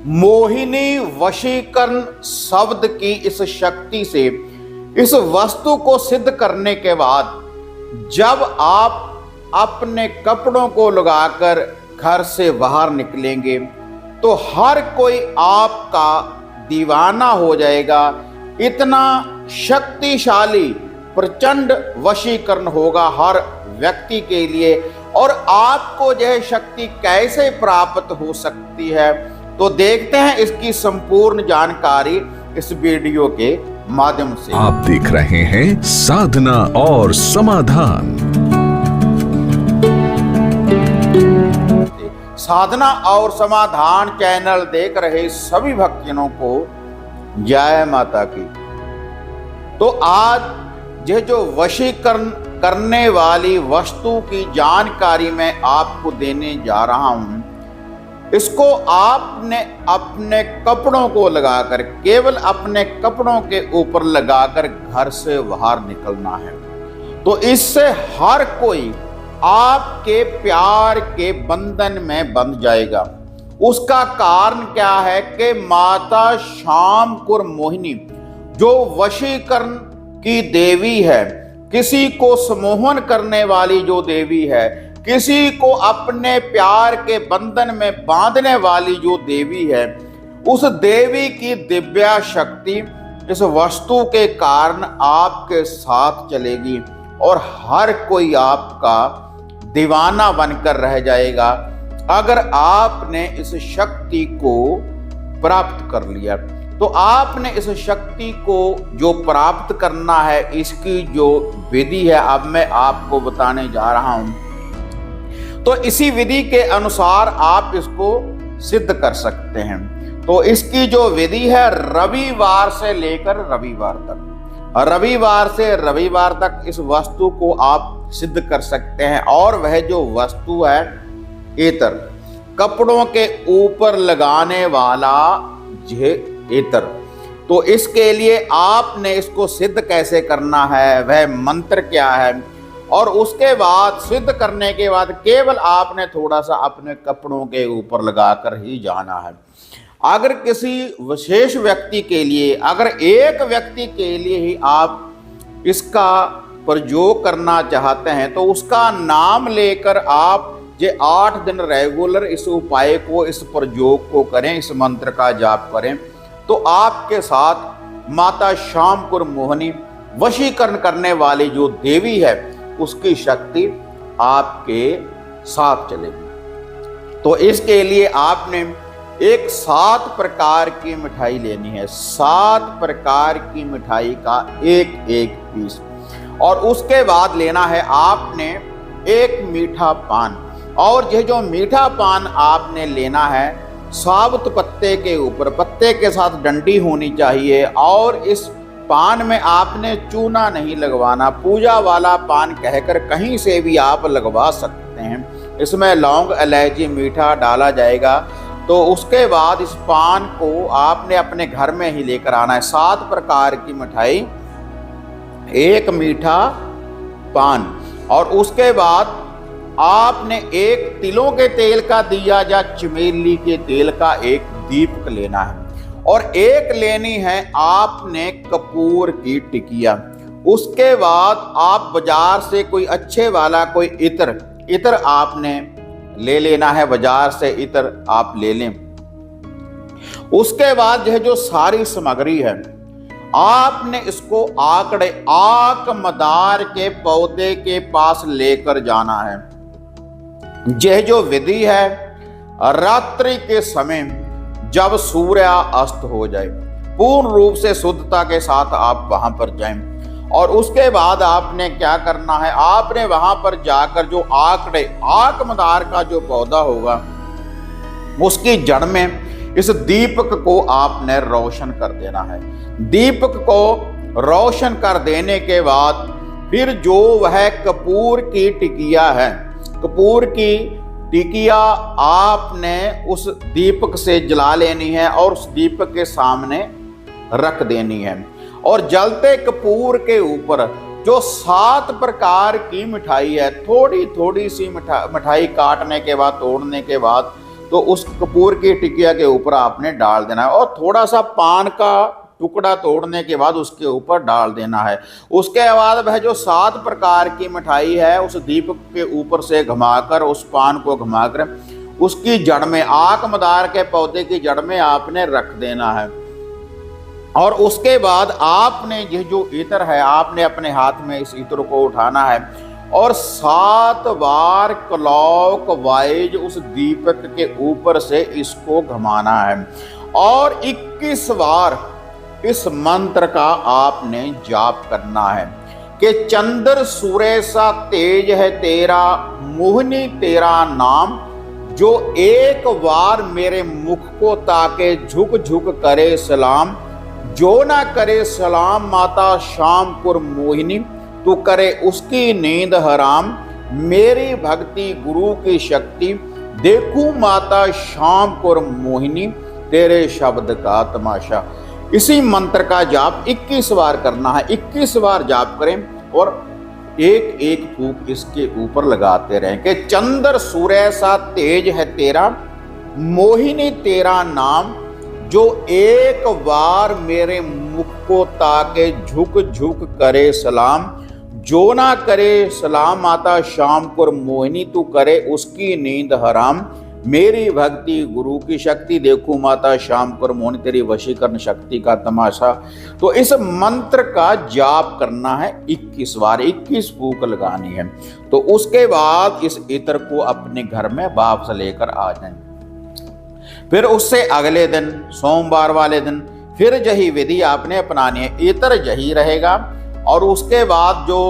मोहिनी वशीकरण शब्द की इस शक्ति से इस वस्तु को सिद्ध करने के बाद जब आप अपने कपड़ों को लगाकर घर से बाहर निकलेंगे तो हर कोई आपका दीवाना हो जाएगा। इतना शक्तिशाली प्रचंड वशीकरण होगा हर व्यक्ति के लिए। और आपको यह शक्ति कैसे प्राप्त हो सकती है, तो देखते हैं इसकी संपूर्ण जानकारी इस वीडियो के माध्यम से। आप देख रहे हैं साधना और समाधान। साधना और समाधान चैनल देख रहे सभी भक्तजनों को जय माता की। तो आज यह जो वशीकरण करने वाली वस्तु की जानकारी मैं आपको देने जा रहा हूं, इसको आपने अपने कपड़ों को लगाकर, केवल अपने कपड़ों के ऊपर लगाकर घर से बाहर निकलना है। तो इससे हर कोई आपके प्यार के बंधन में बंध जाएगा। उसका कारण क्या है कि माता शामकुर मोहिनी जो वशीकरण की देवी है, किसी को सम्मोहन करने वाली जो देवी है, किसी को अपने प्यार के बंधन में बांधने वाली जो देवी है, उस देवी की दिव्य शक्ति इस वस्तु के कारण आपके साथ चलेगी और हर कोई आपका दीवाना बनकर रह जाएगा अगर आपने इस शक्ति को प्राप्त कर लिया। तो आपने इस शक्ति को जो प्राप्त करना है, इसकी जो विधि है अब मैं आपको बताने जा रहा हूं। तो इसी विधि के अनुसार आप इसको सिद्ध कर सकते हैं। तो इसकी जो विधि है, रविवार से लेकर रविवार तक, रविवार से रविवार तक इस वस्तु को आप सिद्ध कर सकते हैं। और वह जो वस्तु है एतर, कपड़ों के ऊपर लगाने वाला एतर। तो इसके लिए आपने इसको सिद्ध कैसे करना है, वह मंत्र क्या है, और उसके बाद सिद्ध करने के बाद केवल आपने थोड़ा सा अपने कपड़ों के ऊपर लगाकर ही जाना है। अगर किसी विशेष व्यक्ति के लिए, अगर एक व्यक्ति के लिए ही आप इसका प्रयोग करना चाहते हैं तो उसका नाम लेकर आप ये 8 दिन रेगुलर इस उपाय को, इस प्रयोग को करें, इस मंत्र का जाप करें, तो आपके साथ माता शामकुर मोहिनी वशीकरण करने वाली जो देवी है उसकी शक्ति आपके साथ चलेगी। तो इसके लिए आपने एक 7 प्रकार की मिठाई लेनी है, 7 प्रकार की मिठाई का एक एक पीस। और उसके बाद लेना है आपने एक मीठा पान। और यह जो मीठा पान आपने लेना है, साबुत पत्ते के ऊपर, पत्ते के साथ डंडी होनी चाहिए। और इस पान में आपने चूना नहीं लगवाना, पूजा वाला पान कहकर कहीं से भी आप लगवा सकते हैं। इसमें लौंग, इलायची, मीठा डाला जाएगा। तो उसके बाद इस पान को आपने अपने घर में ही लेकर आना है। 7 प्रकार की मिठाई, एक मीठा पान, और उसके बाद आपने एक तिलों के तेल का दिया या चमेली के तेल का एक दीपक लेना है। और एक लेनी है आपने कपूर की टिकिया। उसके बाद आप बाजार से कोई अच्छे वाला कोई इत्र आपने ले लेना है, बाजार से इत्र आप ले लें। उसके बाद यह जो सारी सामग्री है आपने इसको आक मदार के पौधे के पास लेकर जाना है। यह जो विधि है, रात्रि के समय जब सूर्य अस्त हो जाए, पूर्ण रूप से शुद्धता के साथ आप वहां पर जाएं। और उसके बाद आपने क्या करना है, आपने वहां पर जाकर जो आक मदार का जो पौधा होगा उसकी जड़ में इस दीपक को आपने रोशन कर देना है। दीपक को रोशन कर देने के बाद फिर जो वह कपूर की टिकिया है, कपूर की टिकिया आपने उस दीपक से जला लेनी है और उस दीपक के सामने रख देनी है। और जलते कपूर के ऊपर जो 7 प्रकार की मिठाई है, थोड़ी थोड़ी सी मिठाई काटने के बाद, तोड़ने के बाद तो उस कपूर की टिकिया के ऊपर आपने डाल देना है और थोड़ा सा पान का टुकड़ा तोड़ने के बाद उसके ऊपर डाल देना है। उसके बाद वह जो 7 प्रकार की मिठाई है उस दीपक के ऊपर से घुमाकर, उस पान को घुमाकर उसकी जड़ में, आक मदार के पौधे की जड़ में आपने रख देना है। और उसके बाद आपने ये जो इत्र है आपने अपने हाथ में इस इत्र को उठाना है और 7 बार क्लॉक वाइज उस दीपक के ऊपर से इसको घुमाना है और 21 बार इस मंत्र का आपने जाप करना है कि चंद्र सूर्य सा तेज है तेरा, मोहिनी तेरा नाम, जो एक बार मेरे मुख को ताके झुक झुक करे सलाम, जो ना करे सलाम माता शामपुर मोहिनी, तू करे उसकी नींद हराम, मेरी भक्ति गुरु की शक्ति, देखूं माता शामपुर मोहिनी, तेरे शब्द का तमाशा। इसी मंत्र का जाप 21 बार करना है। 21 बार जाप करें और एक एक फूंक इसके ऊपर लगाते रहें कि चंद्र सूर्य सा तेज है तेरा, मोहिनी तेरा नाम, जो एक बार मेरे मुख को ताके झुक झुक करे सलाम, जो ना करे सलाम माता शामपुर मोहिनी, तू करे उसकी नींद हराम, मेरी भक्ति गुरु की शक्ति, देखूं माता शामपुर मोहिनी, तेरी वशीकरण शक्ति का तमाशा। तो इस मंत्र का जाप करना है 21 बार, 21 फूंक लगानी है। तो उसके बाद इस इत्र को अपने घर में वापस लेकर आ जाएं। फिर उससे अगले दिन सोमवार वाले दिन फिर यही विधि आपने अपनानी है। इत्र यही रहेगा और उसके बाद जो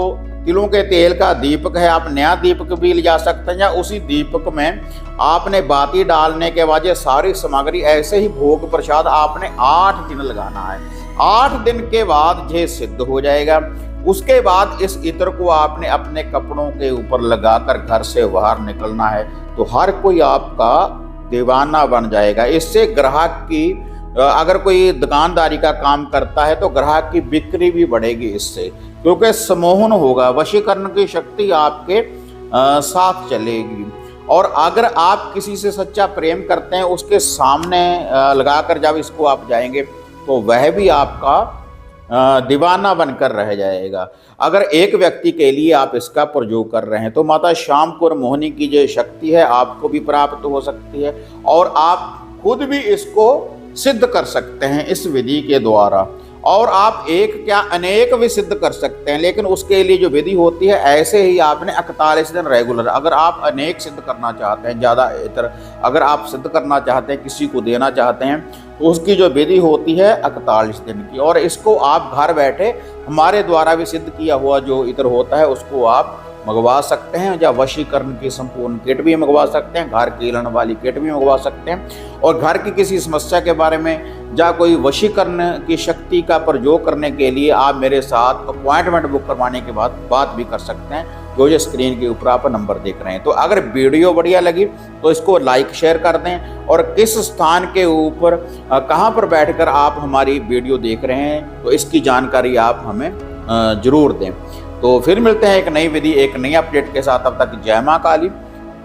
तिलों के तेल का दीपक है, आप नया दीपक भी ले जा सकते हैं या उसी दीपक में आपने बाती डालने के बाद ये सारी सामग्री ऐसे ही भोग प्रसाद आपने 8 दिन लगाना है। 8 दिन के बाद ये सिद्ध हो जाएगा। उसके बाद इस इत्र को आपने अपने कपड़ों के ऊपर लगाकर घर से बाहर निकलना है तो हर कोई आपका दीवाना बन जाएगा। इससे ग्राहक की, अगर कोई दुकानदारी का काम करता है तो ग्राहक की बिक्री भी बढ़ेगी इससे, क्योंकि सम्मोहन होगा, वशीकरण की शक्ति आपके साथ चलेगी। और अगर आप किसी से सच्चा प्रेम करते हैं उसके सामने लगाकर जब इसको आप जाएंगे तो वह भी आपका दीवाना बनकर रह जाएगा। अगर एक व्यक्ति के लिए आप इसका प्रयोग कर रहे हैं तो माता शामपुर मोहिनी की जो शक्ति है आपको भी प्राप्त हो सकती है और आप खुद भी इसको सिद्ध कर सकते हैं इस विधि के द्वारा। और आप एक क्या अनेक भी सिद्ध कर सकते हैं, लेकिन उसके लिए जो विधि होती है ऐसे ही आपने 41 दिन रेगुलर, अगर आप अनेक सिद्ध करना चाहते हैं, ज़्यादा इतर अगर आप सिद्ध करना चाहते हैं, किसी को देना चाहते हैं तो उसकी जो विधि होती है 41 दिन की। और इसको आप घर बैठे हमारे द्वारा भी सिद्ध किया हुआ जो इतर होता है उसको आप मंगवा सकते हैं, या वशीकरण की संपूर्ण किट भी मंगवा सकते हैं, घर की लन वाली किट भी मंगवा सकते हैं। और घर की किसी समस्या के बारे में या कोई वशीकरण की शक्ति का प्रयोग करने के लिए आप मेरे साथ अपॉइंटमेंट बुक करवाने के बाद बात भी कर सकते हैं, जो ये स्क्रीन के ऊपर आप नंबर देख रहे हैं। तो अगर वीडियो बढ़िया लगी तो इसको लाइक शेयर कर दें और किस स्थान के ऊपर कहाँ पर बैठकर आप हमारी वीडियो देख रहे हैं तो इसकी जानकारी आप हमें जरूर दें। तो फिर मिलते हैं एक नई विधि, एक नई अपडेट के साथ। तब तक जय मां काली,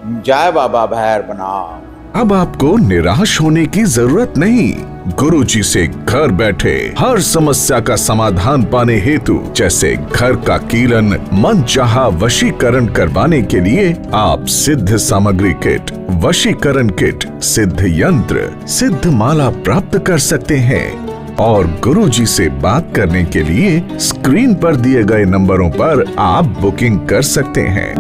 जय बाबा भैरवनाथ। अब आपको निराश होने की जरूरत नहीं। गुरुजी से घर बैठे हर समस्या का समाधान पाने हेतु, जैसे घर का कीलन, मनचाहा वशीकरण करवाने के लिए आप सिद्ध सामग्री किट, वशीकरण किट, सिद्ध यंत्र, सिद्ध माला प्राप्त कर सकते हैं। और गुरुजी से बात करने के लिए स्क्रीन पर दिए गए नंबरों पर आप बुकिंग कर सकते हैं।